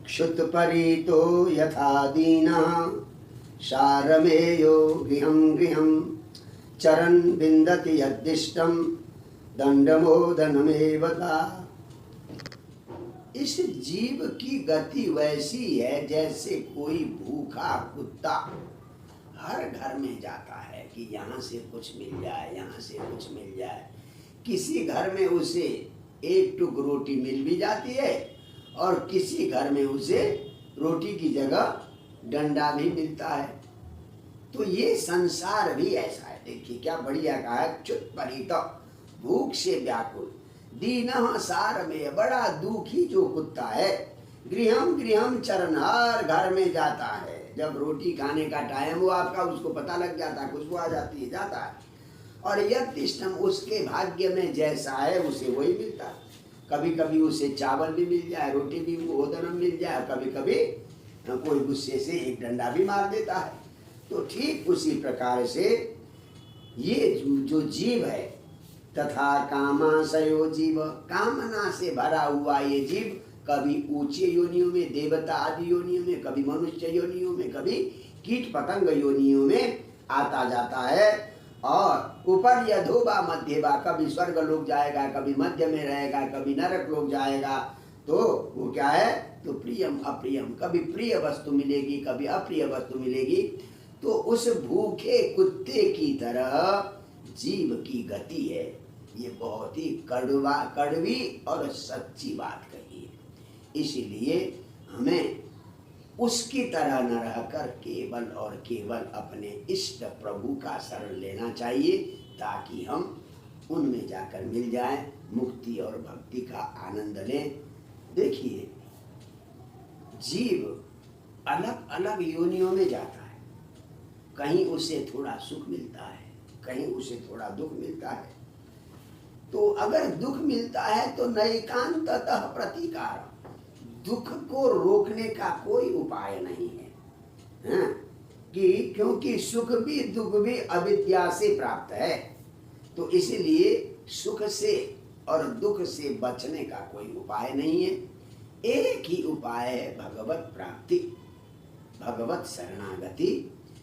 क्षुत्परीतो यथा दीनः सारमेयो गृहं गृहं चरन् विन्दति यद्दिष्टं दंडमोदनमेव ता। इस जीव की गति वैसी है जैसे कोई भूखा कुत्ता हर घर में जाता है कि यहाँ से कुछ मिल जाए, यहाँ से कुछ मिल जाए। किसी घर में उसे एक टुक रोटी मिल भी जाती है और किसी घर में उसे रोटी की जगह डंडा भी मिलता है। तो ये संसार भी ऐसा है। देखिए क्या बढ़िया कहा है, च्युत परित, भूख से व्याकुल, दीनः सार में, बड़ा दुखी जो कुत्ता है, गृहम गृहम चरण, हर घर में जाता है। जब रोटी खाने का टाइम हो आपका, उसको पता लग जाता है, खुशबू आ जाती है, जाता है। और यद्दिष्टम, उसके भाग्य में जैसा है उसे वही मिलता है। कभी कभी उसे चावल भी मिल जाए, रोटी भी भोजन मिल जाए, कभी कभी कोई गुस्से से एक डंडा भी मार देता है। तो ठीक उसी प्रकार से ये जो जीव है, तथा कामाशयो जीव, कामना से भरा हुआ ये जीव कभी ऊंचे योनियों में, देवता आदि योनियों में, कभी मनुष्य योनियों में, कभी कीट पतंग योनियों में आता जाता है। और ऊपर यधोबा मध्यबा, कभी स्वर्ग लोग जाएगा, कभी मध्य में रहेगा, कभी नरक लोग जाएगा। तो वो क्या है, तो प्रियम अप्रियम, कभी प्रिय वस्तु मिलेगी, कभी अप्रिय वस्तु मिलेगी। तो उस भूखे कुत्ते की तरह जीव की गति है। ये बहुत ही कड़वी और सच्ची बात कही है। इसीलिए हमें उसकी तरह न रहकर केवल और केवल अपने इष्ट प्रभु का शरण लेना चाहिए, ताकि हम उनमें जाकर मिल जाए, मुक्ति और भक्ति का आनंद लें। देखिए जीव अलग अलग योनियों में जाता है, कहीं उसे थोड़ा सुख मिलता है, कहीं उसे थोड़ा दुख मिलता है। तो अगर दुख मिलता है तो नैकांततः प्रतिकार, दुख को रोकने का कोई उपाय नहीं है, हाँ? कि क्योंकि सुख भी दुख भी अविद्या से प्राप्त है। तो इसलिए सुख से और दुख से बचने का कोई उपाय नहीं है। एक ही उपाय है, भगवत प्राप्ति, भगवत शरणागति।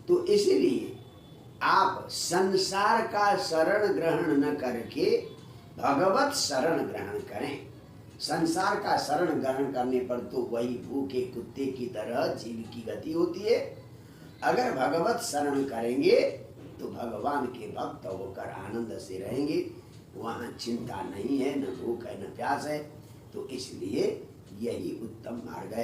तो इसलिए आप संसार का शरण ग्रहण न करके भगवत शरण ग्रहण करें। संसार का शरण ग्रहण करने पर तो वही भूखे कुत्ते की तरह जीव की गति होती है। अगर भगवत शरण करेंगे तो भगवान के भक्त होकर आनंद से रहेंगे, वहाँ चिंता नहीं है, न भूख है, न प्यास है। तो इसलिए यही उत्तम मार्ग है।